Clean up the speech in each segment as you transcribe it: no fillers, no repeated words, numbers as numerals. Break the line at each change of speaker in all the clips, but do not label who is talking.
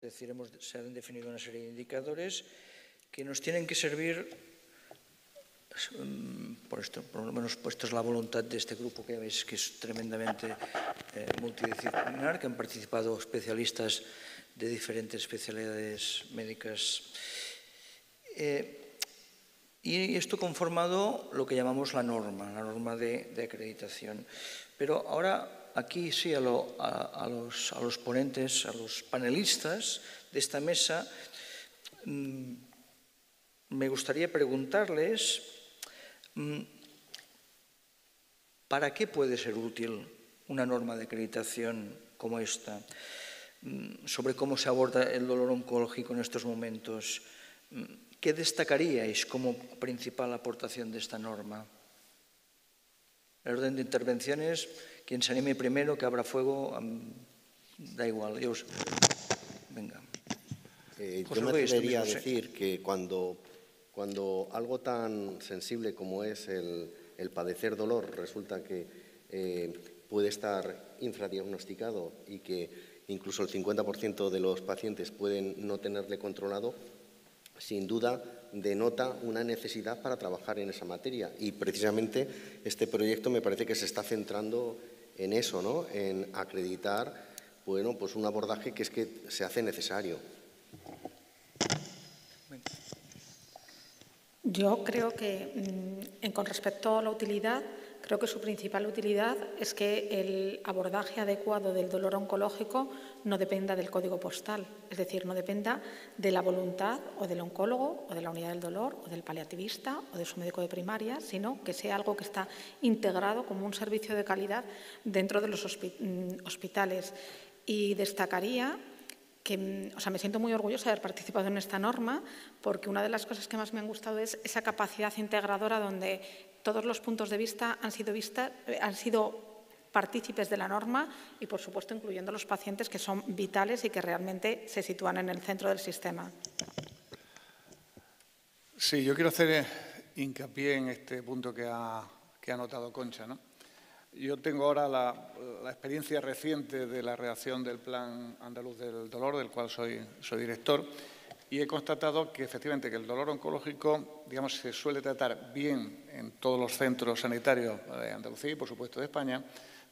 Es decir, se han definido una serie de indicadores que nos tienen que servir, por lo menos puesto es la voluntad de este grupo, que ya veis que es tremendamente multidisciplinar, que han participado especialistas de diferentes especialidades médicas. Y esto conformado lo que llamamos la norma de acreditación. Pero ahora aquí sí a los ponentes, a los panelistas de esta mesa, me gustaría preguntarles ¿para qué puede ser útil una norma de acreditación como esta? Sobre cómo se aborda el dolor oncológico en estos momentos. ¿Qué destacaríais como principal aportación de esta norma? El orden de intervenciones, quien se anime primero, que abra fuego, da igual. Venga.
Yo me atrevería a decir que cuando algo tan sensible como es el padecer dolor resulta que puede estar infradiagnosticado y que incluso el 50% de los pacientes pueden no tenerle controlado, sin duda denota una necesidad para trabajar en esa materia. Y precisamente este proyecto me parece que se está centrando en eso, ¿no? En acreditar, bueno, pues un abordaje que es que se hace necesario.
Yo creo que, con respecto a la utilidad, creo que su principal utilidad es que el abordaje adecuado del dolor oncológico no dependa del código postal, es decir, no dependa de la voluntad o del oncólogo o de la unidad del dolor o del paliativista o de su médico de primaria, sino que sea algo que está integrado como un servicio de calidad dentro de los hospitales. Y destacaría que, me siento muy orgullosa de haber participado en esta norma, porque una de las cosas que más me han gustado es esa capacidad integradora donde todos los puntos de vista han sido partícipes de la norma y, por supuesto, incluyendo los pacientes, que son vitales y que realmente se sitúan en el centro del sistema.
Sí, yo quiero hacer hincapié en este punto que ha notado Concha, ¿no? Yo tengo ahora la experiencia reciente de la redacción del Plan Andaluz del Dolor, del cual soy director, y he constatado que efectivamente que el dolor oncológico, digamos, se suele tratar bien en todos los centros sanitarios de Andalucía y, por supuesto, de España,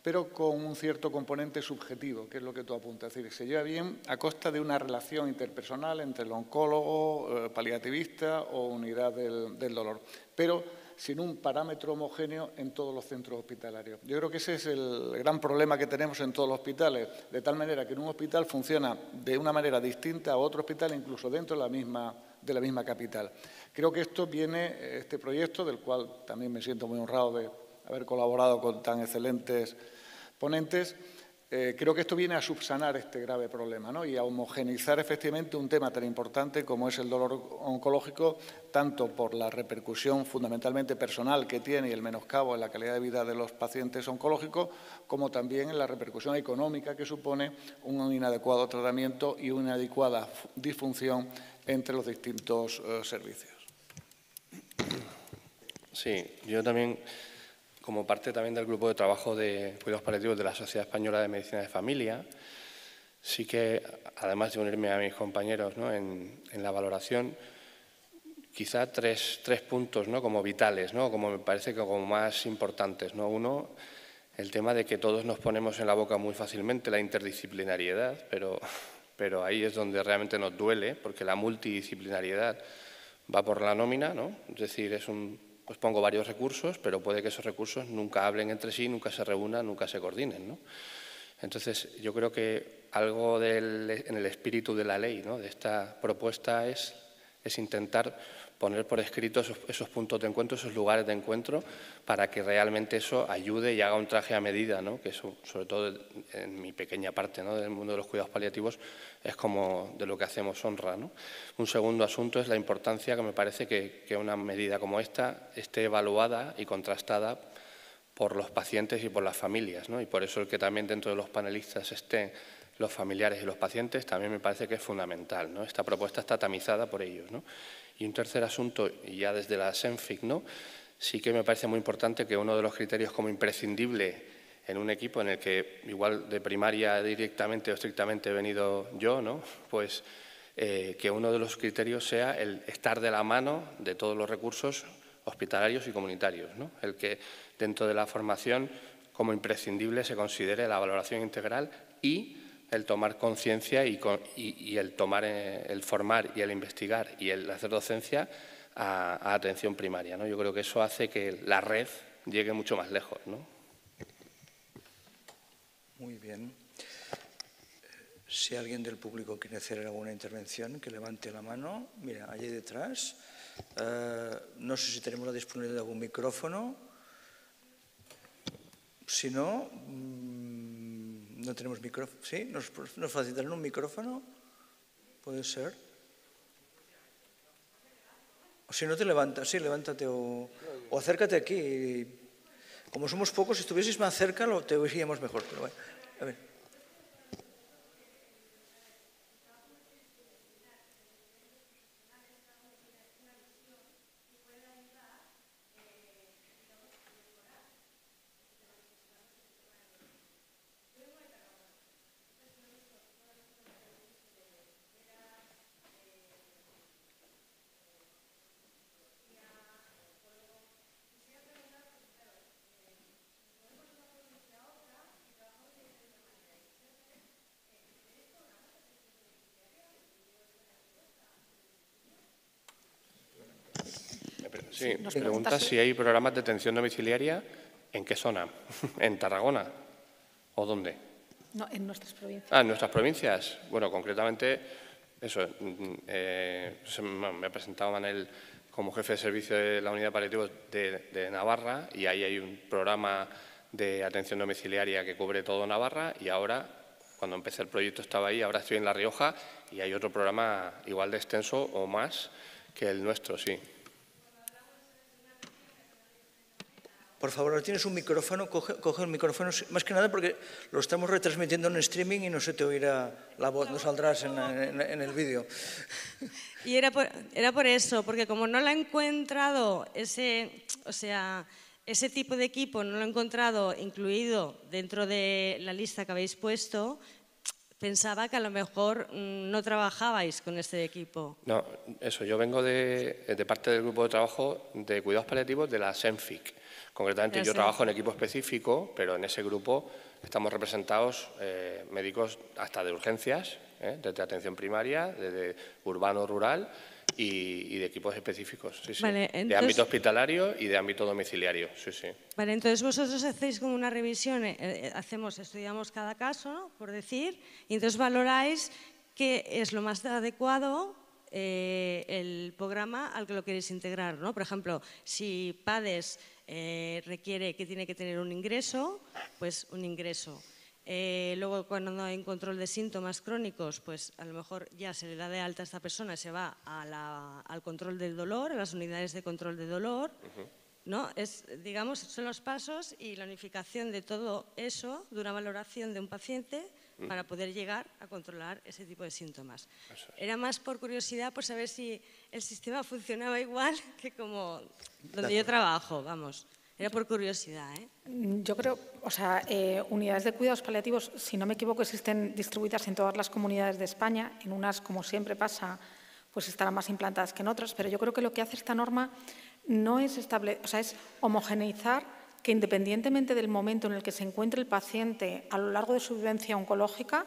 pero con un cierto componente subjetivo, que es lo que tú apuntas. Es decir, se lleva bien a costa de una relación interpersonal entre el oncólogo, paliativista o unidad del dolor, pero sin un parámetro homogéneo en todos los centros hospitalarios. Yo creo que ese es el gran problema que tenemos en todos los hospitales, de tal manera que en un hospital funciona de una manera distinta a otro hospital, incluso dentro de la misma capital. Creo que este proyecto, del cual también me siento muy honrado de haber colaborado con tan excelentes ponentes, creo que esto viene a subsanar este grave problema, ¿no? Y a homogeneizar efectivamente un tema tan importante como es el dolor oncológico, tanto por la repercusión fundamentalmente personal que tiene y el menoscabo en la calidad de vida de los pacientes oncológicos, como también en la repercusión económica que supone un inadecuado tratamiento y una inadecuada disfunción entre los distintos servicios.
Sí, yo también, como parte también del grupo de trabajo de cuidados paliativos de la Sociedad Española de Medicina de Familia, sí que, además de unirme a mis compañeros, ¿no?, en la valoración, quizá tres puntos, ¿no?, como vitales, ¿no?, como me parece que como más importantes, ¿no? Uno, el tema de que todos nos ponemos en la boca muy fácilmente la interdisciplinariedad, pero ahí es donde realmente nos duele, porque la multidisciplinariedad va por la nómina, ¿no? Es decir, pues pongo varios recursos, pero puede que esos recursos nunca hablen entre sí, nunca se reúnan, nunca se coordinen, ¿no? Entonces, yo creo que algo en el espíritu de la ley, ¿no?, de esta propuesta es intentar poner por escrito esos puntos de encuentro, esos lugares de encuentro, para que realmente eso ayude y haga un traje a medida, ¿no?, que eso, sobre todo en mi pequeña parte, ¿no?, del mundo de los cuidados paliativos, es como de lo que hacemos honra, ¿no? Un segundo asunto es la importancia que me parece que una medida como esta esté evaluada y contrastada por los pacientes y por las familias, ¿no? Y por eso el que también dentro de los panelistas estén los familiares y los pacientes también me parece que es fundamental, ¿no? Esta propuesta está tamizada por ellos, ¿no? Y un tercer asunto, y ya desde la SENFIC, ¿no?, sí que me parece muy importante que uno de los criterios como imprescindible en un equipo en el que igual de primaria directamente o estrictamente he venido yo, ¿no? Pues que uno de los criterios sea el estar de la mano de todos los recursos hospitalarios y comunitarios, ¿no? El que dentro de la formación como imprescindible se considere la valoración integral y el tomar conciencia y el formar y el investigar y el hacer docencia a atención primaria, ¿no? Yo creo que eso hace que la red llegue mucho más lejos, ¿no?
Muy bien. Si alguien del público quiere hacer alguna intervención, que levante la mano. Mira, allí detrás. No sé si tenemos la disponibilidad de algún micrófono. Si no, no tenemos micrófono. ¿Sí? ¿Nos facilitan un micrófono? ¿Puede ser? O si no te levantas, sí, levántate o acércate aquí. Como somos pocos, si estuvieses más cerca, te oiríamos mejor. Pero bueno, a ver.
Sí, nos pregunta si hay programas de atención domiciliaria. ¿En qué zona? ¿En Tarragona? ¿O dónde?
No, en nuestras provincias.
Ah, en nuestras provincias. Bueno, concretamente, eso, me ha presentado Manel como jefe de servicio de la unidad de paliativos de Navarra y ahí hay un programa de atención domiciliaria que cubre todo Navarra y ahora, cuando empecé el proyecto estaba ahí, ahora estoy en La Rioja y hay otro programa igual de extenso o más que el nuestro, sí.
Por favor, tienes un micrófono, coge el micrófono, más que nada porque lo estamos retransmitiendo en streaming y no se te oirá la voz, no saldrás en el vídeo.
Y era por eso, porque como no lo he encontrado, ese tipo de equipo no lo he encontrado incluido dentro de la lista que habéis puesto, pensaba que a lo mejor no trabajabais con este equipo.
No, eso, yo vengo de parte del grupo de trabajo de cuidados paliativos de la SENFIC. Concretamente yo trabajo en equipo específico, pero en ese grupo estamos representados médicos hasta de urgencias, desde atención primaria, desde urbano, rural y de equipos específicos, sí, sí.
Vale, entonces,
de ámbito hospitalario y de ámbito domiciliario, sí, sí.
Vale, entonces vosotros hacéis como una revisión, estudiamos cada caso, ¿no? Por decir, y entonces valoráis qué es lo más adecuado el programa al que lo queréis integrar, ¿no? Por ejemplo, si PADES requiere que tiene que tener un ingreso, pues un ingreso. Luego, cuando no hay control de síntomas crónicos, pues a lo mejor ya se le da de alta a esta persona, se va al control del dolor, a las unidades de control de dolor, ¿no? Digamos, son los pasos y la unificación de todo eso de una valoración de un paciente para poder llegar a controlar ese tipo de síntomas. Era más por curiosidad, por saber si el sistema funcionaba igual que como donde yo trabajo, vamos. Era por curiosidad, ¿eh?
Yo creo, unidades de cuidados paliativos, si no me equivoco, existen distribuidas en todas las comunidades de España. En unas, como siempre pasa, pues estarán más implantadas que en otras, pero yo creo que lo que hace esta norma no es es homogeneizar que independientemente del momento en el que se encuentre el paciente a lo largo de su vivencia oncológica,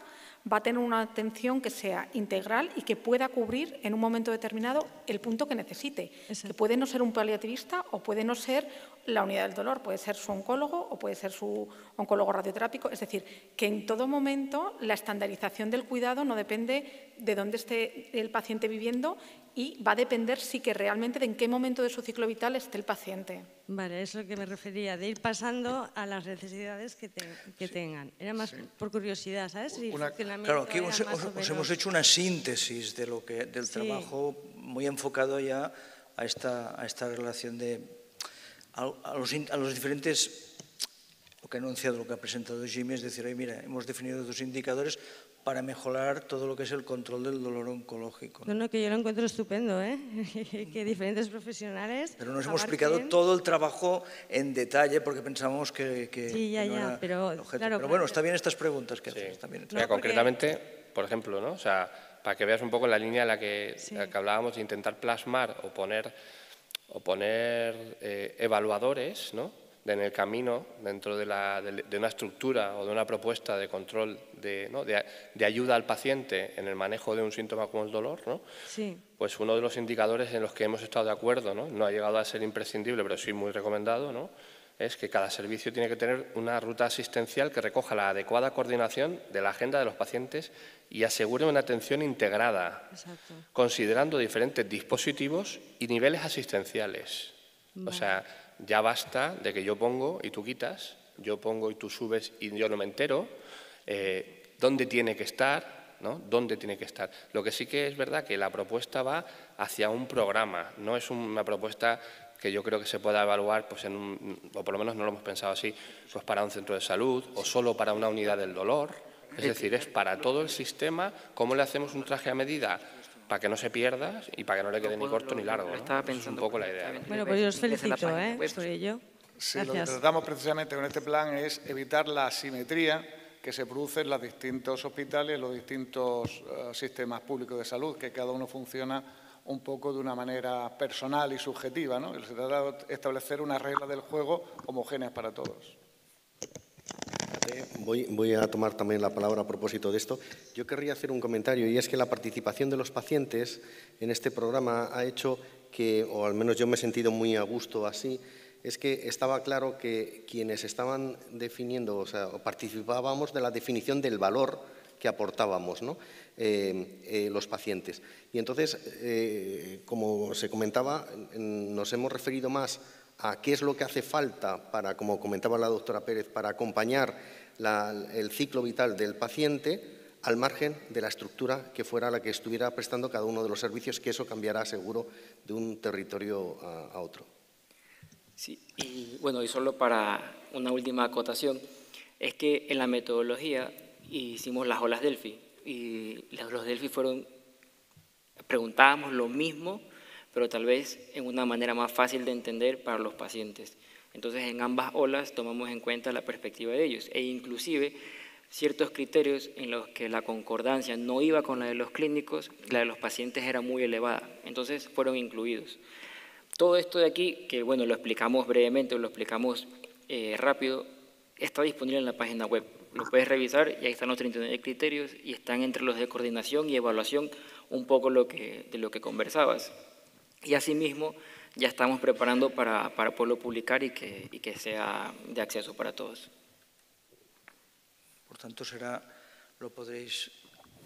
va a tener una atención que sea integral y que pueda cubrir en un momento determinado el punto que necesite. Que puede no ser un paliativista o puede no ser la unidad del dolor, puede ser su oncólogo o puede ser su oncólogo radioterápico. Es decir, que en todo momento la estandarización del cuidado no depende de dónde esté el paciente viviendo y va a depender sí que realmente de en qué momento de su ciclo vital esté el paciente.
Vale, es lo que me refería, de ir pasando a las necesidades que tengan. Era más por curiosidad, ¿sabes?
Claro, aquí os hemos hecho una síntesis del trabajo muy enfocado ya a esta relación a los diferentes, lo que ha anunciado, lo que ha presentado Jimmy, es decir, mira, hemos definido 2 indicadores para mejorar todo lo que es el control del dolor oncológico.
No, que yo lo encuentro estupendo, que diferentes profesionales...
Pero nos hemos explicado todo el trabajo en detalle porque pensábamos que
sí, ya,
no era
pero,
el objeto.
claro,
pero bueno, está bien estas preguntas que haces.
Sí. Mira, concretamente, por ejemplo, ¿no? O sea, para que veas un poco la línea en la que hablábamos de intentar plasmar o poner evaluadores, ¿no?, en el camino, dentro de una estructura o de una propuesta de control, de ayuda al paciente en el manejo de un síntoma como el dolor, ¿no?
Sí.
Pues uno de los indicadores en los que hemos estado de acuerdo, no ha llegado a ser imprescindible, pero sí muy recomendado, ¿no?, es que cada servicio tiene que tener una ruta asistencial que recoja la adecuada coordinación de la agenda de los pacientes y asegure una atención integrada,
exacto,
considerando diferentes dispositivos y niveles asistenciales. Vale. O sea, ya basta de que yo pongo y tú quitas, yo pongo y tú subes y yo no me entero, dónde tiene que estar, ¿no? ¿Dónde tiene que estar? Lo que sí que es verdad que la propuesta va hacia un programa, no es una propuesta que yo creo que se pueda evaluar, pues o por lo menos no lo hemos pensado así, pues para un centro de salud o solo para una unidad del dolor. Es decir, es para todo el sistema. ¿Cómo le hacemos un traje a medida para que no se pierda y para que no le quede ni corto ni largo, ¿no? Esa es un poco la idea, ¿no?
Bueno, pues yo os felicito por ello.
Sí, lo que tratamos precisamente con este plan es evitar la asimetría que se produce en los distintos hospitales, en los distintos sistemas públicos de salud, que cada uno funciona un poco de una manera personal y subjetiva, ¿no? Se trata de establecer una regla del juego homogéneas para todos.
Voy a tomar también la palabra a propósito de esto. Yo querría hacer un comentario, y es que la participación de los pacientes en este programa ha hecho que, o al menos yo me he sentido muy a gusto así, es que estaba claro que quienes estaban definiendo, o sea, participábamos de la definición del valor que aportábamos, ¿no?, los pacientes. Y entonces, como se comentaba, nos hemos referido más a qué es lo que hace falta para, como comentaba la doctora Pérez, para acompañar el ciclo vital del paciente, al margen de la estructura que fuera la que estuviera prestando cada uno de los servicios, que eso cambiará seguro de un territorio a otro.
Sí, y bueno, y solo para una última acotación, es que en la metodología hicimos las olas Delphi, y los Delphi preguntábamos lo mismo, pero tal vez en una manera más fácil de entender para los pacientes. Entonces, en ambas olas tomamos en cuenta la perspectiva de ellos, e inclusive ciertos criterios en los que la concordancia no iba con la de los clínicos, la de los pacientes era muy elevada, entonces fueron incluidos. Todo esto de aquí, que bueno, lo explicamos brevemente o lo explicamos rápido, está disponible en la página web. Lo puedes revisar y ahí están los 39 criterios y están entre los de coordinación y evaluación un poco de lo que conversabas. Y asimismo ya estamos preparando para poderlo publicar y que sea de acceso para todos.
Por tanto, podréis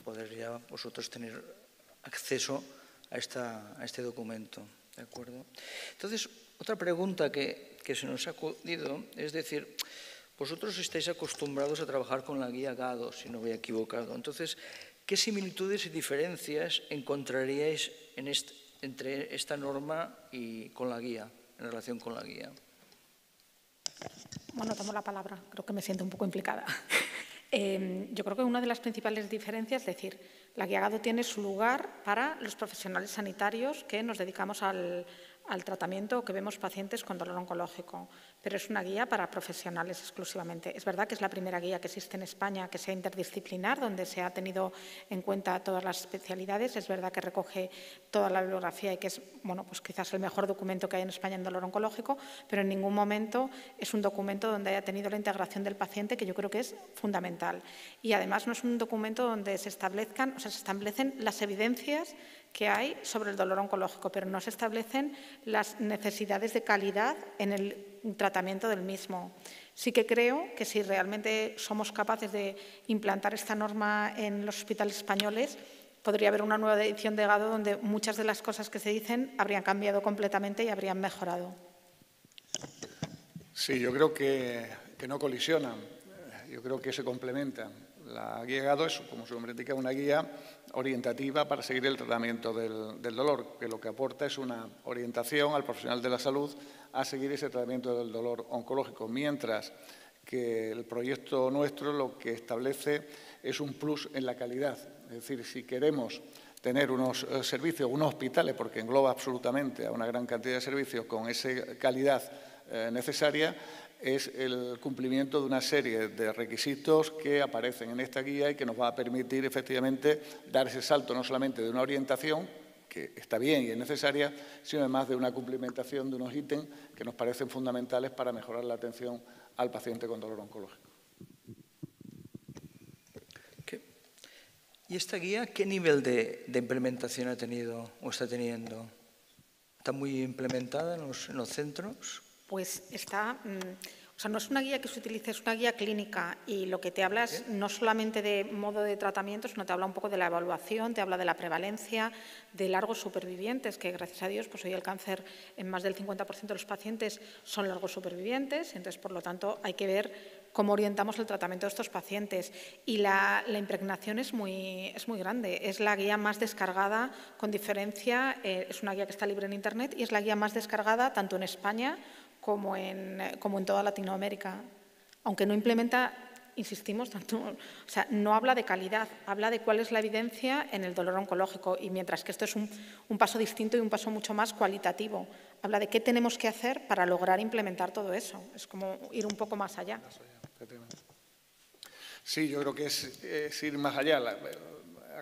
poder ya vosotros tener acceso a este documento. ¿De acuerdo? Entonces, otra pregunta que se nos ha acudido es decir, vosotros estáis acostumbrados a trabajar con la guía GADO, si no me he equivocado. Entonces, ¿qué similitudes y diferencias encontraríais entre esta norma y con la guía, en relación con la guía?
Bueno, tomo la palabra, creo que me siento un poco implicada. Yo creo que una de las principales diferencias es decir, la guía GADO tiene su lugar para los profesionales sanitarios que nos dedicamos al tratamiento o que vemos pacientes con dolor oncológico, pero es una guía para profesionales exclusivamente. Es verdad que es la primera guía que existe en España que sea interdisciplinar, donde se ha tenido en cuenta todas las especialidades. Es verdad que recoge toda la bibliografía y que es, bueno, pues quizás el mejor documento que hay en España en dolor oncológico, pero en ningún momento es un documento donde haya tenido la integración del paciente, que yo creo que es fundamental. Y además no es un documento donde se establecen las evidencias que hay sobre el dolor oncológico, pero no se establecen las necesidades de calidad en el tratamiento del mismo. Sí que creo que si realmente somos capaces de implantar esta norma en los hospitales españoles, podría haber una nueva edición de GADO donde muchas de las cosas que se dicen habrían cambiado completamente y habrían mejorado.
Sí, yo creo que no colisionan, yo creo que se complementan. La guía GADO es, como su nombre indica, una guía orientativa para seguir el tratamiento del dolor, que lo que aporta es una orientación al profesional de la salud a seguir ese tratamiento del dolor oncológico, mientras que el proyecto nuestro lo que establece es un plus en la calidad. Es decir, si queremos tener unos servicios, unos hospitales, porque engloba absolutamente a una gran cantidad de servicios con esa calidad necesaria, es el cumplimiento de una serie de requisitos que aparecen en esta guía y que nos va a permitir efectivamente dar ese salto no solamente de una orientación, que está bien y es necesaria, sino además de una cumplimentación de unos ítems que nos parecen fundamentales para mejorar la atención al paciente con dolor oncológico.
¿Y esta guía qué nivel de implementación ha tenido o está teniendo? ¿Está muy implementada en los centros?
Pues está, o sea, no es una guía que se utilice, es una guía clínica y lo que te habla es no solamente de modo de tratamiento, sino te habla un poco de la evaluación, te habla de la prevalencia, de largos supervivientes, que gracias a Dios pues hoy el cáncer en más del 50% de los pacientes son largos supervivientes, entonces por lo tanto hay que ver cómo orientamos el tratamiento de estos pacientes. Y la impregnación es muy grande. Es la guía más descargada, con diferencia, es una guía que está libre en Internet y es la guía más descargada tanto en España como en toda Latinoamérica. Aunque no implementa, insistimos, o sea, no habla de calidad, habla de cuál es la evidencia en el dolor oncológico. Y mientras que esto es un paso distinto y un paso mucho más cualitativo. Habla de qué tenemos que hacer para lograr implementar todo eso. Es como ir un poco más allá.
Sí, yo creo que es ir más allá.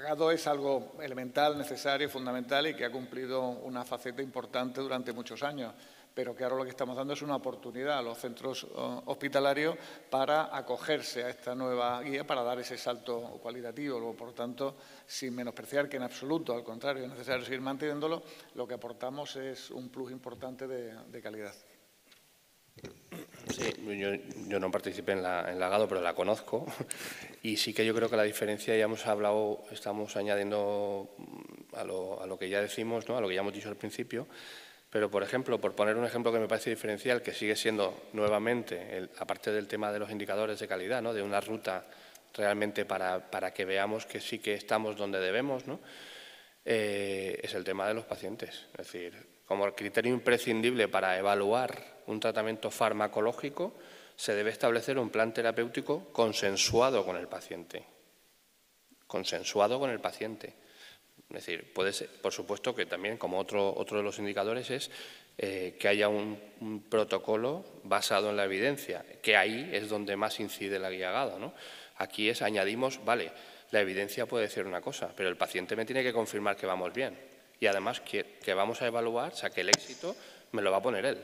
GADO es algo elemental, necesario, fundamental y que ha cumplido una faceta importante durante muchos años, pero que ahora lo que estamos dando es una oportunidad a los centros hospitalarios para acogerse a esta nueva guía, para dar ese salto cualitativo. Por tanto, sin menospreciar que en absoluto, al contrario, es necesario seguir manteniéndolo, lo que aportamos es un plus importante de calidad.
Sí, yo no participé en la GADO, pero la conozco y sí que yo creo que la diferencia, ya hemos hablado, estamos añadiendo a lo que ya decimos, ¿no? A lo que ya hemos dicho al principio, pero por ejemplo, por poner un ejemplo que me parece diferencial, que sigue siendo nuevamente, aparte del tema de los indicadores de calidad, ¿no? De una ruta realmente para que veamos que sí que estamos donde debemos, ¿no? Es el tema de los pacientes, es decir, como el criterio imprescindible para evaluar un tratamiento farmacológico, se debe establecer un plan terapéutico consensuado con el paciente. Consensuado con el paciente. Es decir, puede ser, por supuesto que también, como otro de los indicadores, es que haya un protocolo basado en la evidencia, que ahí es donde más incide la guía GADO, ¿no? Aquí añadimos, vale, la evidencia puede decir una cosa, pero el paciente me tiene que confirmar que vamos bien. Y además que vamos a evaluar, o sea, que el éxito me lo va a poner él,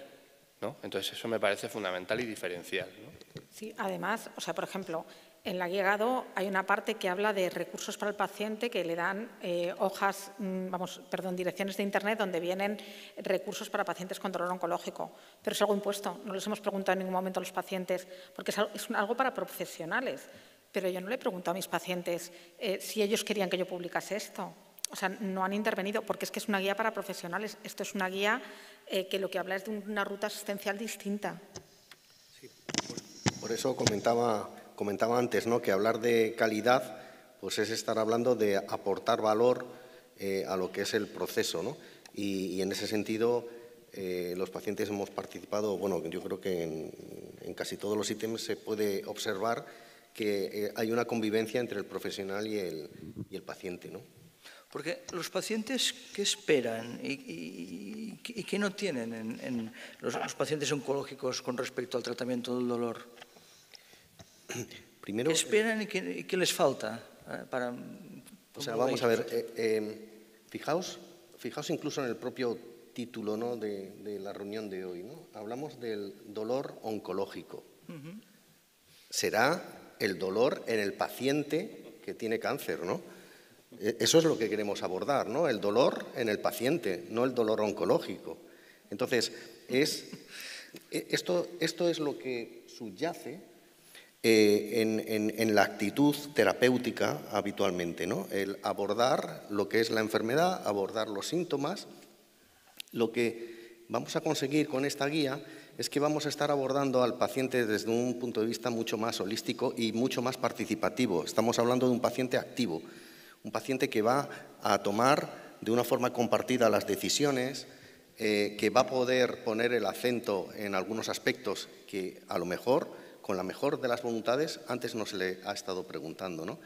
¿no? Entonces, eso me parece fundamental y diferencial, ¿no?
Sí, además, o sea, por ejemplo, en la guía GADO hay una parte que habla de recursos para el paciente que le dan direcciones de Internet donde vienen recursos para pacientes con dolor oncológico. Pero es algo impuesto, no les hemos preguntado en ningún momento a los pacientes, porque es algo para profesionales. Pero yo no le he preguntado a mis pacientes si ellos querían que yo publicase esto. O sea, no han intervenido, porque es que es una guía para profesionales. Esto es una guía que lo que habla es de una ruta asistencial distinta.
Sí, por eso comentaba antes, ¿no? Que hablar de calidad pues es estar hablando de aportar valor a lo que es el proceso, ¿no? Y en ese sentido, los pacientes hemos participado, bueno, yo creo que en casi todos los ítems se puede observar que hay una convivencia entre el profesional y el paciente, ¿no?
Porque los pacientes, ¿qué esperan y qué no tienen en los pacientes oncológicos con respecto al tratamiento del dolor?
Primero,
¿Qué esperan y qué les falta?
O sea, vamos a ver, fijaos incluso en el propio título, ¿no? de la reunión de hoy, ¿no? Hablamos del dolor oncológico. Será el dolor en el paciente que tiene cáncer, ¿no? Eso es lo que queremos abordar, ¿no? El dolor en el paciente, no el dolor oncológico. Entonces, esto es lo que subyace en la actitud terapéutica habitualmente, ¿no? El abordar lo que es la enfermedad, abordar los síntomas. Lo que vamos a conseguir con esta guía es que vamos a estar abordando al paciente desde un punto de vista mucho más holístico y mucho más participativo. Estamos hablando de un paciente activo. Un paciente que va a tomar de una forma compartida las decisiones, que va a poder poner el acento en algunos aspectos que a lo mejor con la mejor de las voluntades, antes no se le ha estado preguntando, ¿no?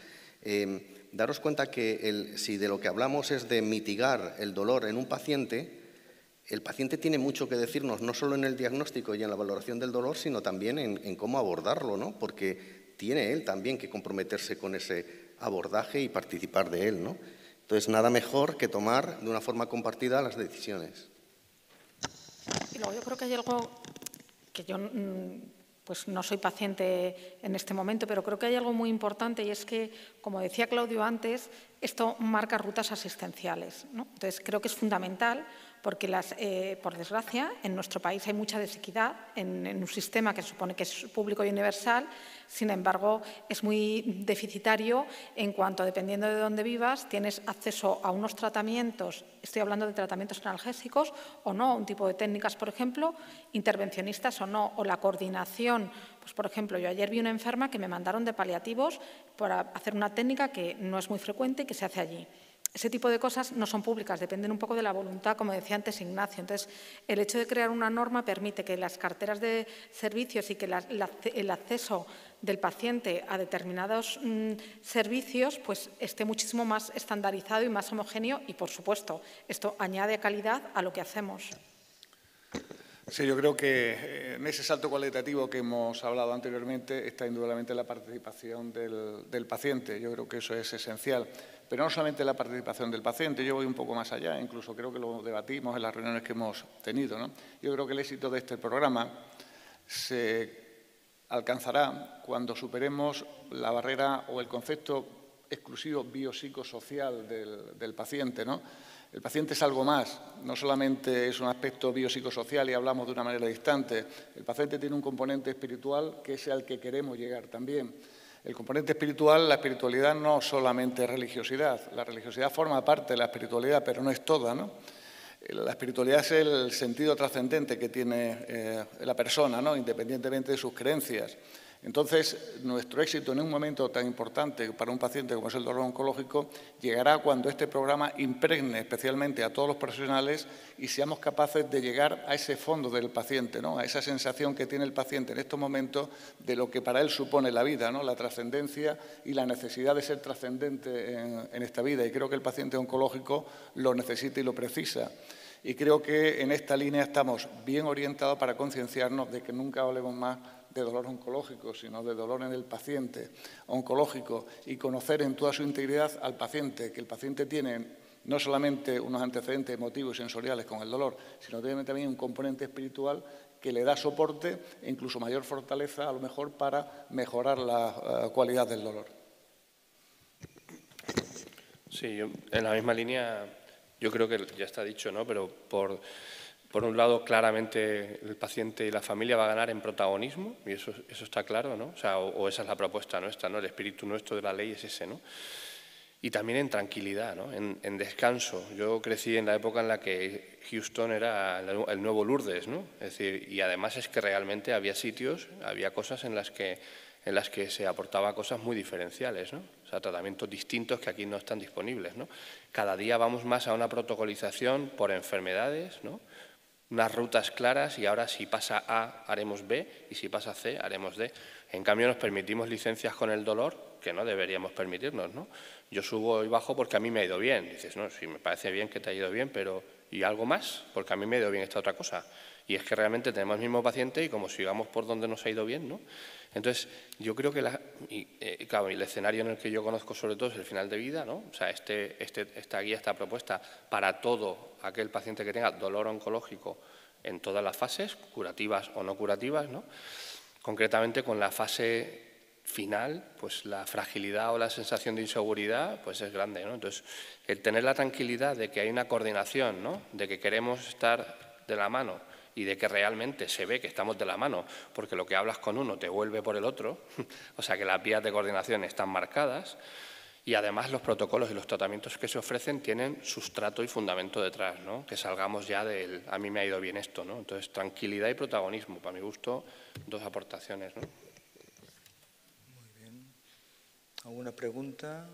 Daros cuenta que si de lo que hablamos es de mitigar el dolor en un paciente, el paciente tiene mucho que decirnos, no solo en el diagnóstico y en la valoración del dolor, sino también en cómo abordarlo, ¿no? Porque tiene él también que comprometerse con ese abordaje y participar de él, ¿no? Entonces, nada mejor que tomar de una forma compartida las decisiones.
Y luego yo creo que hay algo que yo pues no soy paciente en este momento, pero creo que hay algo muy importante y es que, como decía Claudio antes, esto marca rutas asistenciales, ¿no? Entonces, creo que es fundamental porque, por desgracia, en nuestro país hay mucha desequidad en un sistema que se supone que es público y universal. Sin embargo, es muy deficitario en cuanto, dependiendo de dónde vivas, tienes acceso a unos tratamientos, estoy hablando de tratamientos analgésicos o no, un tipo de técnicas, por ejemplo, intervencionistas o no, o la coordinación. Pues, por ejemplo, yo ayer vi una enferma que me mandaron de paliativos para hacer una técnica que no es muy frecuente y que se hace allí. Ese tipo de cosas no son públicas, dependen un poco de la voluntad, como decía antes Ignacio. Entonces, el hecho de crear una norma permite que las carteras de servicios y que el acceso del paciente a determinados servicios pues, esté muchísimo más estandarizado y más homogéneo y, por supuesto, esto añade calidad a lo que hacemos.
Sí, yo creo que en ese salto cualitativo que hemos hablado anteriormente está indudablemente la participación del paciente. Yo creo que eso es esencial. Pero no solamente la participación del paciente, yo voy un poco más allá, incluso creo que lo debatimos en las reuniones que hemos tenido, ¿no? Yo creo que el éxito de este programa se alcanzará cuando superemos la barrera o el concepto exclusivo biopsicosocial del paciente, ¿no? El paciente es algo más, no solamente es un aspecto biopsicosocial y hablamos de una manera distante. El paciente tiene un componente espiritual que es al que queremos llegar también. El componente espiritual, la espiritualidad no solamente es religiosidad. La religiosidad forma parte de la espiritualidad, pero no es toda, ¿no? La espiritualidad es el sentido trascendente que tiene la persona, ¿no? Independientemente de sus creencias. Entonces, nuestro éxito en un momento tan importante para un paciente como es el dolor oncológico llegará cuando este programa impregne especialmente a todos los profesionales y seamos capaces de llegar a ese fondo del paciente, ¿no? A esa sensación que tiene el paciente en estos momentos de lo que para él supone la vida, ¿no? La trascendencia y la necesidad de ser trascendente en esta vida. Y creo que el paciente oncológico lo necesita y lo precisa. Y creo que en esta línea estamos bien orientados para concienciarnos de que nunca hablemos más de dolor oncológico, sino de dolor en el paciente oncológico y conocer en toda su integridad al paciente, que el paciente tiene no solamente unos antecedentes emotivos y sensoriales con el dolor, sino tiene también un componente espiritual que le da soporte e incluso mayor fortaleza, a lo mejor, para mejorar la cualidad del dolor.
Sí, yo, en la misma línea, yo creo que ya está dicho, ¿no? Pero por un lado, claramente el paciente y la familia va a ganar en protagonismo, y eso está claro, ¿no? O sea, o esa es la propuesta nuestra, ¿no? El espíritu nuestro de la ley es ese, ¿no? Y también en tranquilidad, ¿no? En descanso. Yo crecí en la época en la que Houston era el nuevo Lourdes, ¿no? Es decir, y además es que realmente había sitios, había cosas en las que se aportaba cosas muy diferenciales, ¿no? O sea, tratamientos distintos que aquí no están disponibles, ¿no? Cada día vamos más a una protocolización por enfermedades, ¿no? Unas rutas claras y ahora si pasa A haremos B y si pasa C haremos D. En cambio nos permitimos licencias con el dolor que no deberíamos permitirnos, ¿no? Yo subo y bajo porque a mí me ha ido bien. Dices, no, sí, me parece bien que te ha ido bien, pero ¿y algo más? Porque a mí me ha ido bien esta otra cosa. Y es que realmente tenemos el mismo paciente y como sigamos por donde nos ha ido bien, ¿no? Entonces, yo creo que claro, el escenario en el que yo conozco sobre todo es el final de vida, ¿no? O sea, esta guía, esta propuesta para todo aquel paciente que tenga dolor oncológico en todas las fases, curativas o no curativas, ¿no? Concretamente con la fase final, pues la fragilidad o la sensación de inseguridad pues es grande, ¿no? Entonces, el tener la tranquilidad de que hay una coordinación, ¿no? De que queremos estar de la mano y de que realmente se ve que estamos de la mano, porque lo que hablas con uno te vuelve por el otro, o sea que las vías de coordinación están marcadas y además los protocolos y los tratamientos que se ofrecen tienen sustrato y fundamento detrás, ¿no? Que salgamos ya del a mí me ha ido bien esto, ¿no? Entonces, tranquilidad y protagonismo, para mi gusto, dos aportaciones, ¿no?
Muy bien. ¿Alguna pregunta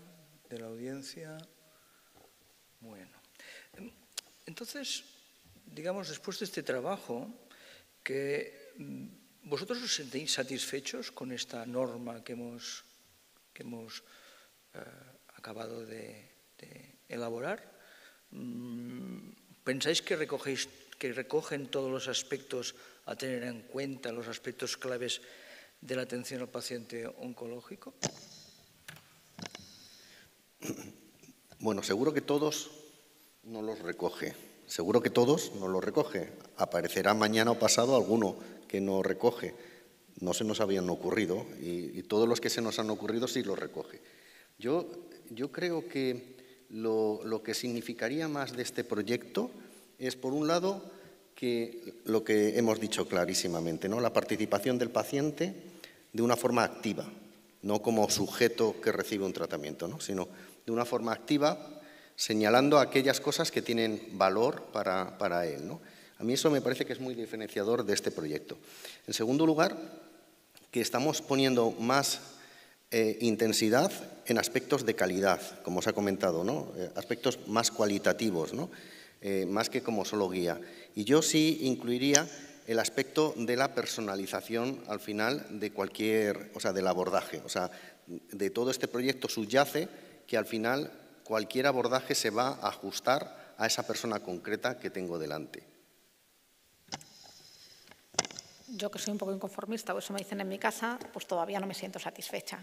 de la audiencia? Bueno. Entonces, digamos, después de este trabajo, que ¿Vosotros os sentéis satisfechos con esta norma que hemos acabado de elaborar? ¿Pensáis que recogen todos los aspectos a tener en cuenta, los aspectos claves de la atención al paciente oncológico?
Bueno, seguro que todos no los recoge. Seguro que todos no los recoge. Aparecerá mañana o pasado alguno que no recoge. No se nos habían ocurrido y todos los que se nos han ocurrido sí los recoge. Yo creo que lo que significaría más de este proyecto es, por un lado, que lo que hemos dicho clarísimamente, ¿no? La participación del paciente de una forma activa, no como sujeto que recibe un tratamiento, ¿no? Sino de una forma activa, señalando aquellas cosas que tienen valor para él, ¿no? A mí eso me parece que es muy diferenciador de este proyecto. En segundo lugar, que estamos poniendo más intensidad en aspectos de calidad, como os ha comentado, ¿no? Aspectos más cualitativos, ¿no? Más que como solo guía. Y yo sí incluiría el aspecto de la personalización al final de del abordaje. O sea, de todo este proyecto subyace que al final cualquier abordaje se va a ajustar a esa persona concreta que tengo delante.
Yo, que soy un poco inconformista, o eso me dicen en mi casa, pues todavía no me siento satisfecha.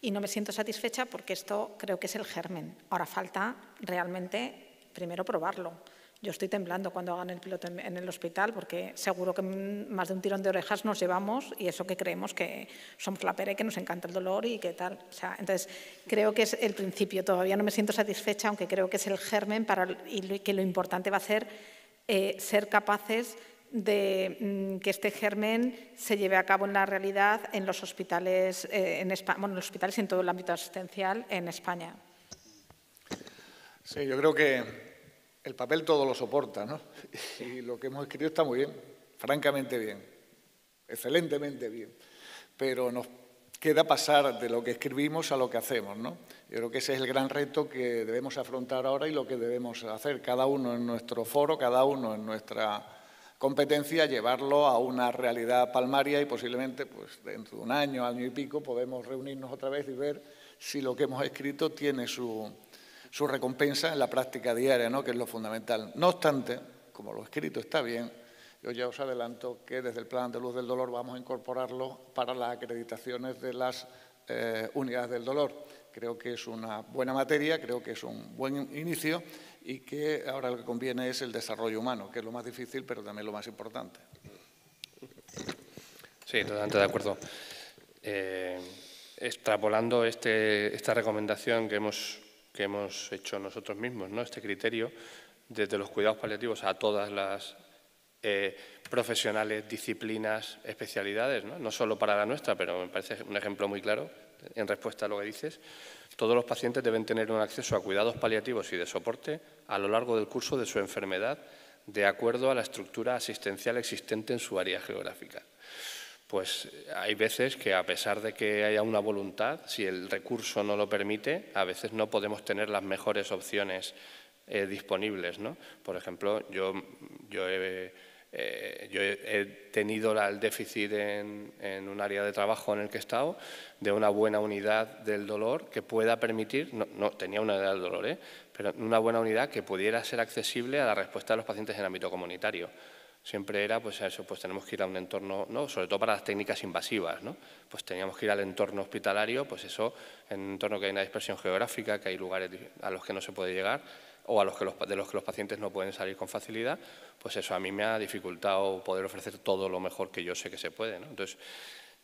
Y no me siento satisfecha porque esto creo que es el germen. Ahora falta realmente, primero, probarlo. Yo estoy temblando cuando hagan el piloto en el hospital porque seguro que más de un tirón de orejas nos llevamos y eso que creemos que somos la pera y que nos encanta el dolor y que tal. O sea, entonces, creo que es el principio. Todavía no me siento satisfecha, aunque creo que es el germen y que lo importante va a ser ser capaces de que este germen se lleve a cabo en la realidad en los hospitales, en los hospitales y en todo el ámbito asistencial en España.
Sí, yo creo que el papel todo lo soporta, ¿no? Y lo que hemos escrito está muy bien, francamente bien, excelentemente bien, pero nos queda pasar de lo que escribimos a lo que hacemos, ¿no? Yo creo que ese es el gran reto que debemos afrontar ahora y lo que debemos hacer, cada uno en nuestro foro, cada uno en nuestra competencia, llevarlo a una realidad palmaria y posiblemente pues, dentro de un año, año y pico, podemos reunirnos otra vez y ver si lo que hemos escrito tiene su recompensa en la práctica diaria, ¿no? Que es lo fundamental. No obstante, como lo escrito está bien, yo ya os adelanto que desde el Plan Andaluz del Dolor vamos a incorporarlo para las acreditaciones de las unidades del dolor. Creo que es una buena materia, creo que es un buen inicio y que ahora lo que conviene es el desarrollo humano, que es lo más difícil, pero también lo más importante.
Sí, totalmente de acuerdo. Extrapolando esta recomendación que hemos hecho nosotros mismos, ¿no? Este criterio, desde los cuidados paliativos a todas las profesionales, disciplinas, especialidades, ¿no? No solo para la nuestra, pero me parece un ejemplo muy claro en respuesta a lo que dices. Todos los pacientes deben tener un acceso a cuidados paliativos y de soporte a lo largo del curso de su enfermedad, de acuerdo a la estructura asistencial existente en su área geográfica. Pues hay veces que, a pesar de que haya una voluntad, si el recurso no lo permite, a veces no podemos tener las mejores opciones disponibles, ¿no? Por ejemplo, yo he tenido el déficit en un área de trabajo en el que he estado de una buena unidad del dolor que pueda permitir, no tenía una unidad del dolor, pero una buena unidad que pudiera ser accesible a la respuesta de los pacientes en el ámbito comunitario. Siempre era, pues eso, pues tenemos que ir a un entorno, ¿no? Sobre todo para las técnicas invasivas, ¿no? Pues teníamos que ir al entorno hospitalario, pues eso, en un entorno que hay una dispersión geográfica, que hay lugares a los que no se puede llegar, o de los que los pacientes no pueden salir con facilidad, pues eso a mí me ha dificultado poder ofrecer todo lo mejor que yo sé que se puede, ¿no? Entonces,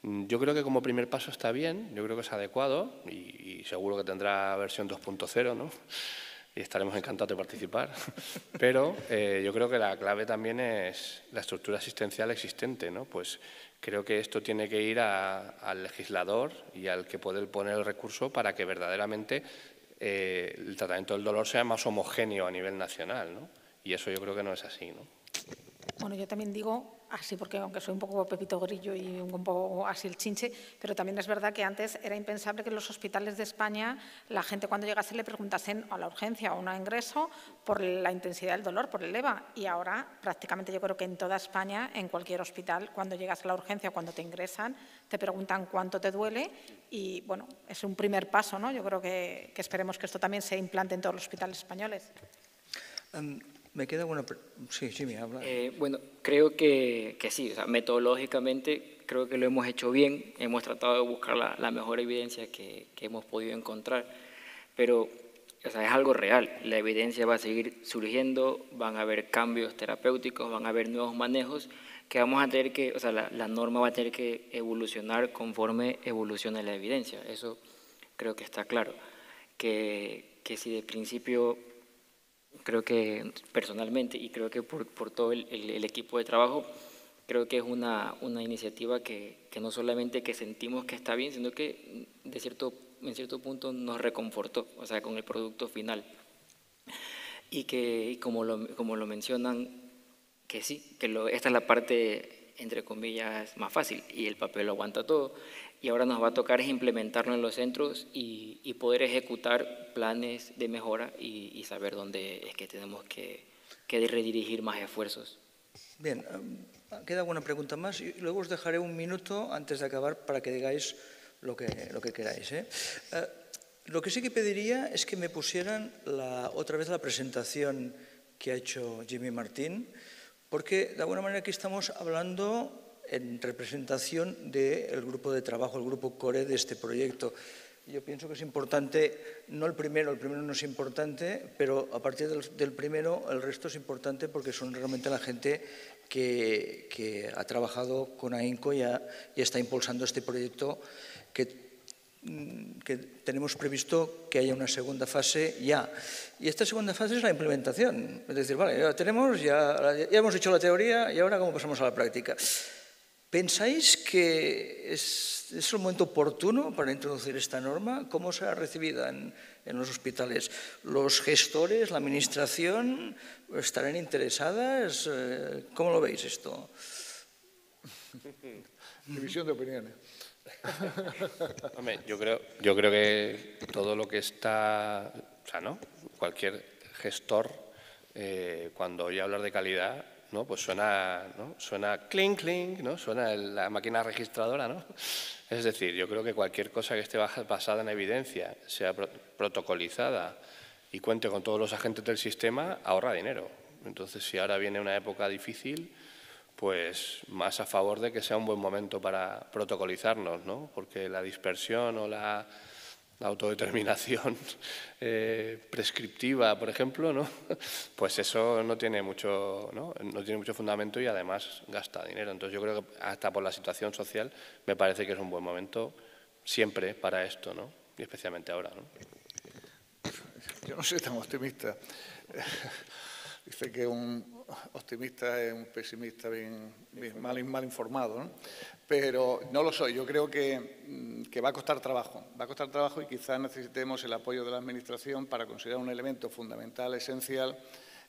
yo creo que como primer paso está bien, yo creo que es adecuado y seguro que tendrá versión 2.0, ¿no? Y estaremos encantados de participar. Pero yo creo que la clave también es la estructura asistencial existente, ¿no? Pues creo que esto tiene que ir al legislador y al que puede poner el recurso para que verdaderamente el tratamiento del dolor sea más homogéneo a nivel nacional, ¿no? Y eso yo creo que no es así, ¿no?
Bueno, yo también digo así, porque aunque soy un poco Pepito Grillo y un poco así el chinche, pero también es verdad que antes era impensable que en los hospitales de España la gente cuando llegase le preguntasen a la urgencia o a un ingreso por la intensidad del dolor, por el EVA. Y ahora prácticamente yo creo que en toda España, en cualquier hospital, cuando llegas a la urgencia, cuando te ingresan, te preguntan cuánto te duele y, bueno, es un primer paso, ¿no? Yo creo que esperemos que esto también se implante en todos los hospitales españoles.
Me queda una... Sí, Jimmy, habla.
Bueno, creo que sí, o sea, metodológicamente creo que lo hemos hecho bien, hemos tratado de buscar la mejor evidencia que hemos podido encontrar, pero o sea, es algo real, la evidencia va a seguir surgiendo, van a haber cambios terapéuticos, van a haber nuevos manejos que vamos a tener que, o sea, la norma va a tener que evolucionar conforme evolucione la evidencia, eso creo que está claro, que si de principio... Creo que personalmente y creo que por todo el equipo de trabajo, creo que es una iniciativa que no solamente que sentimos que está bien, sino que en cierto punto nos reconfortó, o sea, con el producto final. Y que como lo mencionan, que sí, que esta es la parte, entre comillas, más fácil y el papel lo aguanta todo. Y ahora nos va a tocar es implementarlo en los centros y poder ejecutar planes de mejora y saber dónde es que tenemos que redirigir más esfuerzos.
Bien, queda alguna pregunta más y luego os dejaré un minuto antes de acabar para que digáis lo que queráis. Lo que sí que pediría es que me pusieran otra vez la presentación que ha hecho Jimmy Martín, porque de alguna manera aquí estamos hablando en representación del grupo de trabajo, el grupo core de este proyecto. Yo pienso que es importante, no el primero no es importante, pero a partir del primero el resto es importante porque son realmente la gente que ha trabajado con AINCO y está impulsando este proyecto que tenemos previsto que haya una segunda fase ya. Y esta segunda fase es la implementación. Es decir, vale, ya la tenemos, ya hemos hecho la teoría y ahora ¿cómo pasamos a la práctica? ¿Pensáis que es el momento oportuno para introducir esta norma? ¿Cómo será recibida en los hospitales? ¿Los gestores, la administración, estarán interesadas? ¿Cómo lo veis esto?
División de opiniones.
Hombre, yo creo que todo lo que está, o sea, ¿no? Cualquier gestor, cuando oye hablar de calidad, ¿no? Pues suena, ¿no? Suena clink, clink, ¿no? Suena la máquina registradora, ¿no? Es decir, yo creo que cualquier cosa que esté basada en evidencia, sea protocolizada y cuente con todos los agentes del sistema, ahorra dinero. Entonces, si ahora viene una época difícil, pues más a favor de que sea un buen momento para protocolizarnos, ¿no? Porque la dispersión o la autodeterminación prescriptiva, por ejemplo, ¿no? Pues eso no tiene mucho, ¿no? No tiene mucho fundamento y además gasta dinero. Entonces yo creo que hasta por la situación social me parece que es un buen momento siempre para esto, ¿no? Y especialmente ahora, ¿no?
Yo no soy tan optimista. Dice que un optimista es un pesimista bien mal informado, ¿no? Pero no lo soy. Yo creo que va a costar trabajo. Va a costar trabajo y quizás necesitemos el apoyo de la Administración para considerar un elemento fundamental, esencial,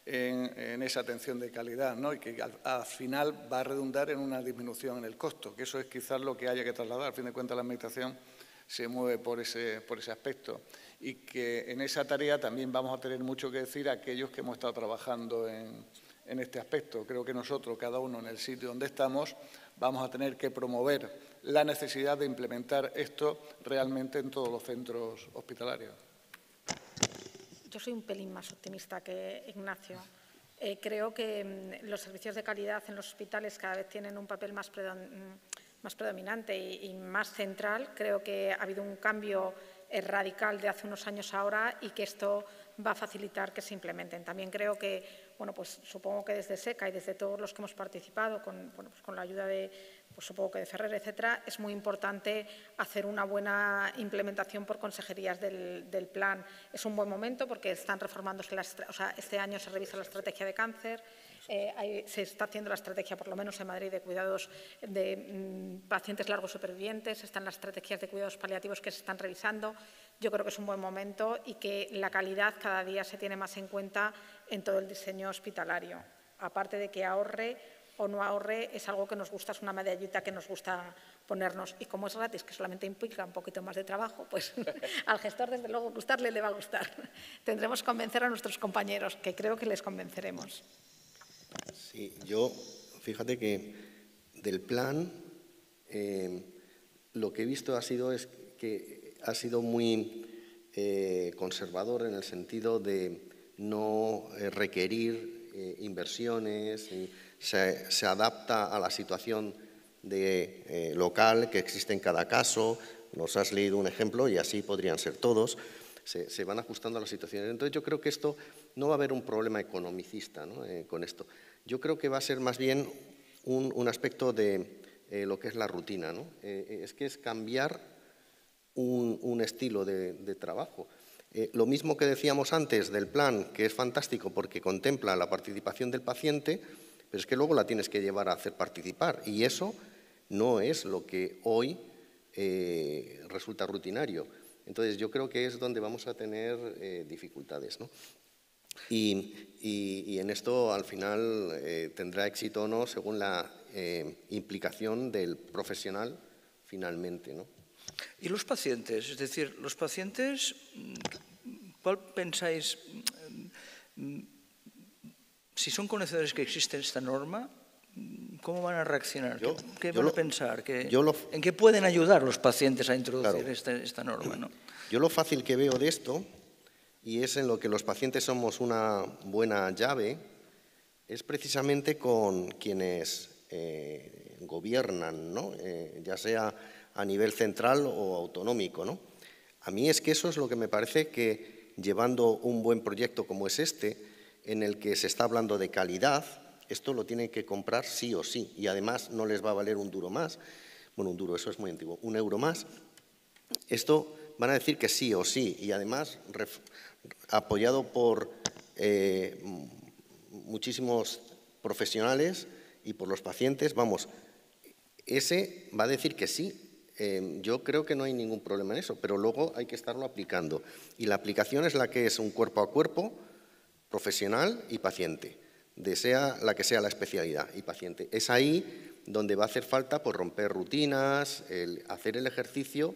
en esa atención de calidad, ¿no? Y que al final va a redundar en una disminución en el costo, que eso es quizás lo que haya que trasladar. Al fin de cuentas, la Administración se mueve por ese aspecto. Y que en esa tarea también vamos a tener mucho que decir a aquellos que hemos estado trabajando en este aspecto. Creo que nosotros, cada uno en el sitio donde estamos, vamos a tener que promover la necesidad de implementar esto realmente en todos los centros hospitalarios.
Yo soy un pelín más optimista que Ignacio. Creo que los servicios de calidad en los hospitales cada vez tienen un papel más predominante y más central. Creo que ha habido un cambio radical de hace unos años ahora y que esto va a facilitar que se implementen. También creo que, bueno, pues supongo que desde SECA y desde todos los que hemos participado, con la ayuda de, pues supongo que de Ferrer, etcétera, es muy importante hacer una buena implementación por consejerías del plan. Es un buen momento porque están reformándose, este año se revisa la estrategia de cáncer, se está haciendo la estrategia, por lo menos en Madrid, de cuidados de pacientes largos supervivientes, están las estrategias de cuidados paliativos que se están revisando. Yo creo que es un buen momento y que la calidad cada día se tiene más en cuenta en todo el diseño hospitalario. aparte de que ahorre o no ahorre, es algo que nos gusta, es una medallita que nos gusta ponernos. Y como es gratis, que solamente implica un poquito más de trabajo, pues al gestor, desde luego, gustarle le va a gustar. Tendremos que convencer a nuestros compañeros, que creo que les convenceremos.
Sí, yo, fíjate que del plan, lo que he visto es que ha sido muy conservador en el sentido de no requerir inversiones, se adapta a la situación local que existe en cada caso. Nos has leído un ejemplo y así podrían ser todos. Se van ajustando a las situaciones. Entonces yo creo que esto no va a haber un problema economicista, ¿no? Con esto. Yo creo que va a ser más bien un aspecto de lo que es la rutina, ¿no? Es cambiar un estilo de trabajo. Lo mismo que decíamos antes del plan, que es fantástico porque contempla la participación del paciente, pero es que luego la tienes que llevar a hacer participar y eso no es lo que hoy resulta rutinario. Entonces yo creo que es donde vamos a tener dificultades, ¿no? Y en esto al final tendrá éxito o no según la implicación del profesional finalmente, ¿no?
¿Y los pacientes? Es decir, los pacientes, ¿cuál pensáis? Si son conocedores que existe esta norma, ¿cómo van a reaccionar? ¿Qué van a pensar? ¿En qué pueden ayudar los pacientes a introducir esta norma, ¿no?
Yo lo fácil que veo de esto, y es en lo que los pacientes somos una buena llave, es precisamente con quienes gobiernan, ¿no? Ya sea a nivel central o autonómico, ¿no? A mí es que eso es lo que me parece que llevando un buen proyecto como es este, en el que se está hablando de calidad, esto lo tienen que comprar sí o sí y además no les va a valer un duro más. Bueno, un duro, eso es muy antiguo, un euro más. Esto van a decir que sí o sí y además apoyado por muchísimos profesionales y por los pacientes, vamos, ese va a decir que sí. Yo creo que no hay ningún problema en eso, pero luego hay que estarlo aplicando. Y la aplicación es la que es un cuerpo a cuerpo, profesional y paciente, sea la que sea la especialidad y paciente. Es ahí donde va a hacer falta pues, romper rutinas, hacer el ejercicio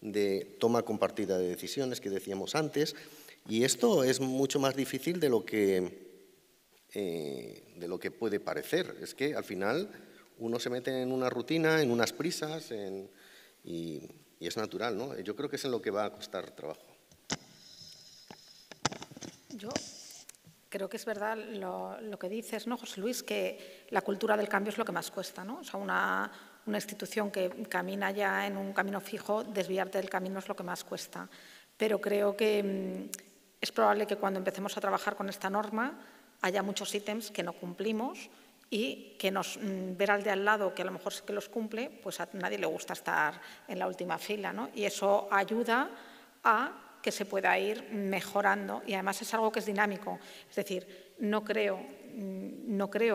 de toma compartida de decisiones que decíamos antes, y esto es mucho más difícil de lo que puede parecer. Es que al final uno se mete en una rutina, en unas prisas, y es natural, ¿no? Yo creo que es en lo que va a costar trabajo.
Yo creo que es verdad lo que dices, ¿no, José Luis? Que la cultura del cambio es lo que más cuesta, ¿no? O sea, una institución que camina ya en un camino fijo, desviarte del camino es lo que más cuesta. Pero creo que es probable que cuando empecemos a trabajar con esta norma haya muchos ítems que no cumplimos y que ver al de al lado, que a lo mejor sí que los cumple, pues a nadie le gusta estar en la última fila, ¿no? Y eso ayuda a que se pueda ir mejorando y además es algo que es dinámico. Es decir, no creo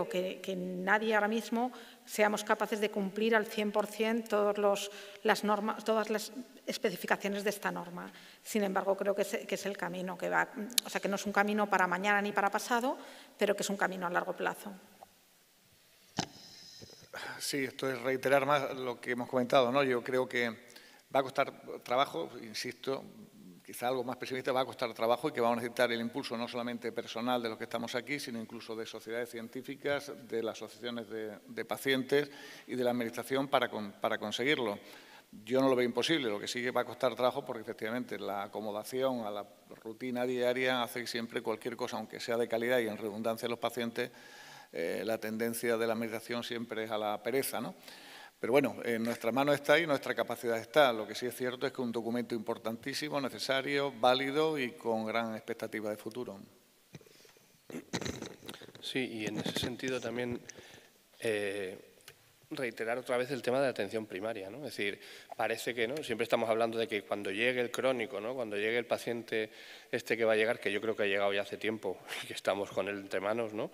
que nadie ahora mismo seamos capaces de cumplir al 100% todas las especificaciones de esta norma. Sin embargo, creo que es el camino que va, o sea, que no es un camino para mañana ni para pasado, pero que es un camino a largo plazo.
Sí, esto es reiterar más lo que hemos comentado, ¿no? Yo creo que va a costar trabajo, insisto, quizá algo más pesimista, va a costar trabajo y que vamos a necesitar el impulso no solamente personal de los que estamos aquí, sino incluso de sociedades científicas, de las asociaciones de pacientes y de la Administración para conseguirlo. Yo no lo veo imposible, lo que sí que va a costar trabajo porque efectivamente la acomodación a la rutina diaria hace que siempre cualquier cosa, aunque sea de calidad y en redundancia de los pacientes, la tendencia de la Administración siempre es a la pereza, ¿no? Pero bueno, en nuestras manos está y nuestra capacidad está. Lo que sí es cierto es que es un documento importantísimo, necesario, válido y con gran expectativa de futuro.
Sí, y en ese sentido también reiterar otra vez el tema de la atención primaria, ¿no? Es decir, parece que, ¿no? Siempre estamos hablando de que cuando llegue el crónico, ¿no? Cuando llegue el paciente que va a llegar, que yo creo que ha llegado ya hace tiempo y que estamos con él entre manos, ¿no?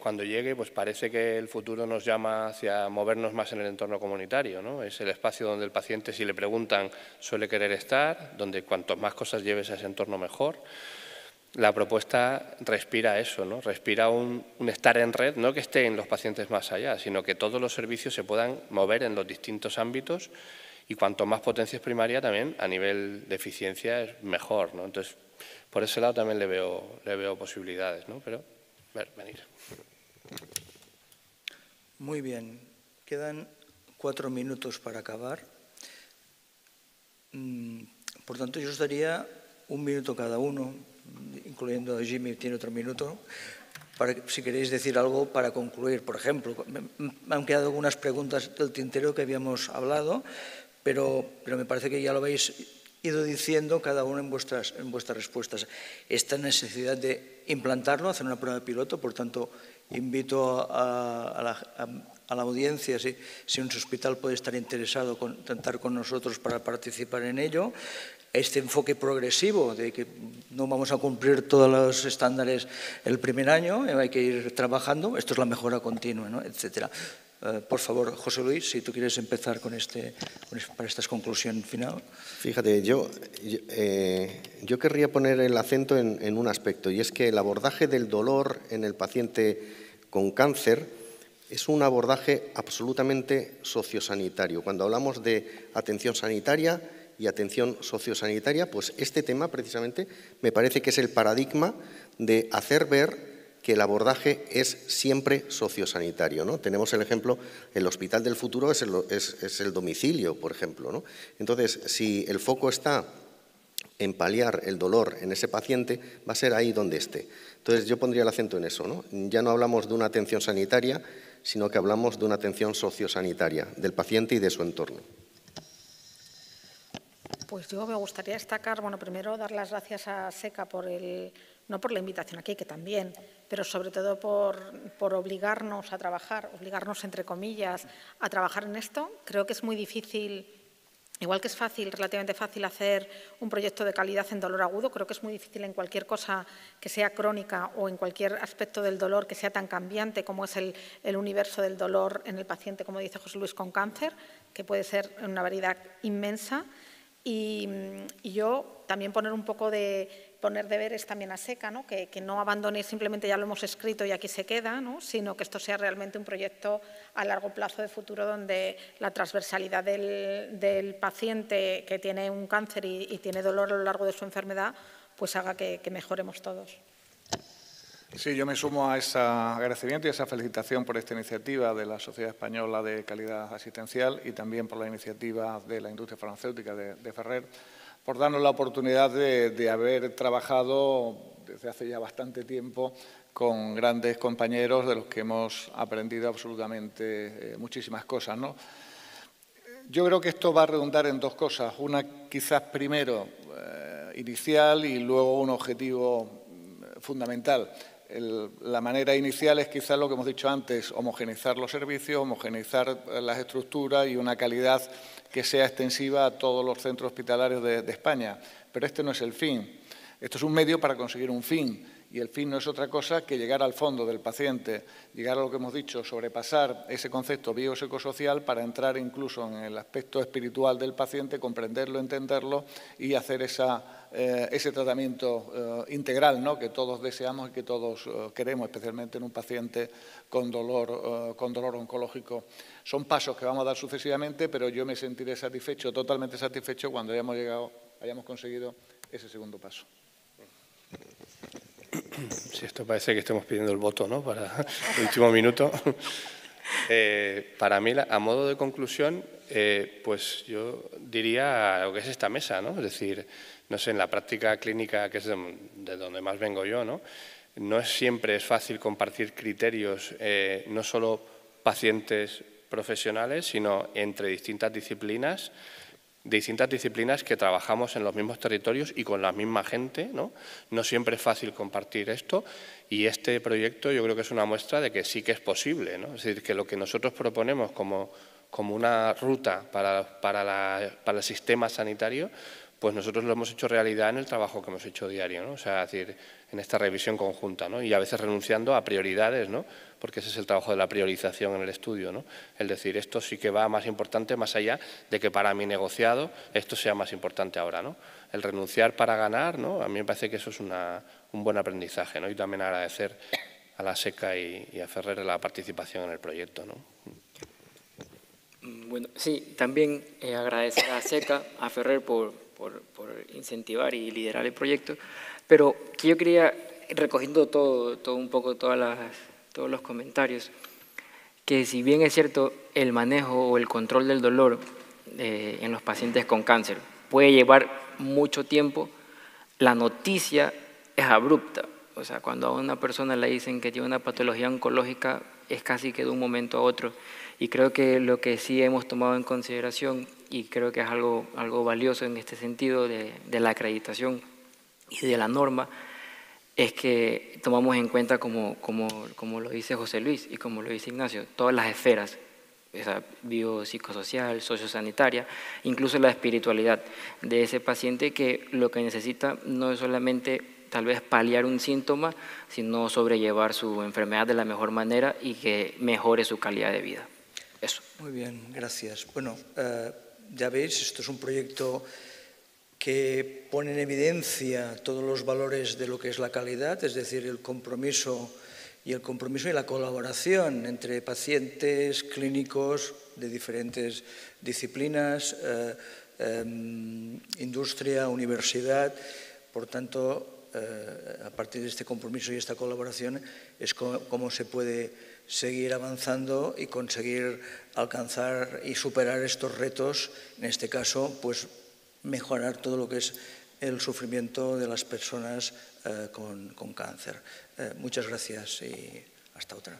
Cuando llegue, pues parece que el futuro nos llama hacia movernos más en el entorno comunitario, ¿no? Es el espacio donde el paciente, si le preguntan, suele querer estar, donde cuantos más cosas lleves a ese entorno mejor. la propuesta respira eso, ¿no? Respira un estar en red, no que estén los pacientes más allá, sino que todos los servicios se puedan mover en los distintos ámbitos y cuanto más potencia es primaria también a nivel de eficiencia es mejor, ¿no? Entonces, por ese lado también le veo posibilidades, ¿no? Pero, venir.
Muy bien. Quedan 4 minutos para acabar. Por tanto, yo os daría 1 minuto cada uno, incluyendo a Jimmy, tiene otro minuto, para que, si queréis decir algo para concluir. Por ejemplo, me han quedado algunas preguntas del tintero que habíamos hablado, pero me parece que ya lo habéis ido diciendo cada uno en vuestras respuestas. Esta necesidad de implantarlo, hacer una prueba de piloto, por tanto, invito a la audiencia, si un hospital puede estar interesado, contar con nosotros para participar en ello. Este enfoque progresivo de que no vamos a cumplir todos los estándares el primer año, hay que ir trabajando, esto es la mejora continua, ¿no? Etcétera. Por favor, José Luis, si tú quieres empezar para esta conclusión final.
Fíjate, yo querría poner el acento en un aspecto, y es que el abordaje del dolor en el paciente con cáncer es un abordaje absolutamente sociosanitario. Cuando hablamos de atención sanitaria y atención sociosanitaria, pues este tema precisamente me parece que es el paradigma de hacer ver que el abordaje es siempre sociosanitario, ¿no? Tenemos el ejemplo, el Hospital del Futuro es el domicilio, por ejemplo, ¿no? Entonces, si el foco está en paliar el dolor en ese paciente, va a ser ahí donde esté. Entonces, yo pondría el acento en eso, ¿no? Ya no hablamos de una atención sanitaria, sino que hablamos de una atención sociosanitaria del paciente y de su entorno.
Pues yo me gustaría destacar, bueno, primero dar las gracias a SECA no por la invitación aquí, que también, pero sobre todo por obligarnos a trabajar, obligarnos entre comillas, a trabajar en esto. Creo que es muy difícil, igual que es fácil, relativamente fácil hacer un proyecto de calidad en dolor agudo, creo que es muy difícil en cualquier cosa que sea crónica o en cualquier aspecto del dolor que sea tan cambiante como es el universo del dolor en el paciente, como dice José Luis, con cáncer, que puede ser una variedad inmensa. Y yo también poner deberes también a SECA, ¿no? Que no abandone simplemente ya lo hemos escrito y aquí se queda, ¿no? Sino que esto sea realmente un proyecto a largo plazo de futuro donde la transversalidad del paciente que tiene un cáncer y tiene dolor a lo largo de su enfermedad, pues haga que mejoremos todos.
Sí, yo me sumo a ese agradecimiento y a esa felicitación por esta iniciativa de la Sociedad Española de Calidad Asistencial y también por la iniciativa de la industria farmacéutica de Ferrer, por darnos la oportunidad de haber trabajado desde hace ya bastante tiempo con grandes compañeros de los que hemos aprendido absolutamente muchísimas cosas, ¿no? Yo creo que esto va a redundar en 2 cosas. Una quizás primero inicial y luego un objetivo fundamental. La manera inicial es quizás lo que hemos dicho antes, homogeneizar los servicios, homogeneizar las estructuras y una calidad que sea extensiva a todos los centros hospitalarios de España. Pero este no es el fin. Esto es un medio para conseguir un fin. Y el fin no es otra cosa que llegar al fondo del paciente, llegar a lo que hemos dicho, sobrepasar ese concepto biopsicosocial para entrar incluso en el aspecto espiritual del paciente, comprenderlo, entenderlo y hacer ese tratamiento integral, ¿no? Que todos deseamos y que todos queremos, especialmente en un paciente con dolor oncológico. Son pasos que vamos a dar sucesivamente, pero yo me sentiré satisfecho, totalmente satisfecho, cuando hayamos conseguido ese segundo paso.
Sí, esto parece que estemos pidiendo el voto, ¿no? Para el último minuto. Para mí, a modo de conclusión, pues yo diría lo que es esta mesa, ¿no? Es decir, no sé, en la práctica clínica, que es de donde más vengo yo, ¿no? No siempre es fácil compartir criterios, no solo pacientes profesionales, sino entre distintas disciplinas que trabajamos en los mismos territorios y con la misma gente, ¿no? No siempre es fácil compartir esto y este proyecto yo creo que es una muestra de que sí que es posible, ¿no? Es decir, que lo que nosotros proponemos como una ruta para el sistema sanitario, pues nosotros lo hemos hecho realidad en el trabajo que hemos hecho diario, ¿no? O sea, es decir, en esta revisión conjunta, ¿no? Y a veces renunciando a prioridades, ¿no? Porque ese es el trabajo de la priorización en el estudio, ¿no? El decir, esto sí que va más importante, más allá de que para mi negociado esto sea más importante ahora, ¿no? El renunciar para ganar, ¿no? A mí me parece que eso es un buen aprendizaje, ¿no? Y también agradecer a la SECA y a Ferrer la participación en el proyecto, ¿no?
Bueno, sí, también agradecer a SECA, a Ferrer por incentivar y liderar el proyecto, pero que yo quería, recogiendo todo un poco, todos los comentarios, que si bien es cierto el manejo o el control del dolor en los pacientes con cáncer puede llevar mucho tiempo, la noticia es abrupta. O sea, cuando a una persona le dicen que tiene una patología oncológica, es casi que de un momento a otro. Y creo que lo que sí hemos tomado en consideración, y creo que es algo valioso en este sentido de la acreditación y de la norma, es que tomamos en cuenta, como lo dice José Luis y como lo dice Ignacio, todas las esferas, o sea, biopsicosocial, sociosanitaria, incluso la espiritualidad de ese paciente, que lo que necesita no es solamente tal vez paliar un síntoma, sino sobrellevar su enfermedad de la mejor manera y que mejore su calidad de vida. Eso.
Muy bien, gracias. Bueno, ya veis, esto es un proyecto que pone en evidencia todos los valores de lo que es la calidad, es decir, el compromiso y la colaboración entre pacientes, clínicos de diferentes disciplinas, industria, universidad. Por tanto, a partir de este compromiso y esta colaboración es como se puede seguir avanzando y conseguir alcanzar y superar estos retos, en este caso, pues mejorar todo lo que es el sufrimiento de las personas con cáncer. Muchas gracias y hasta otra.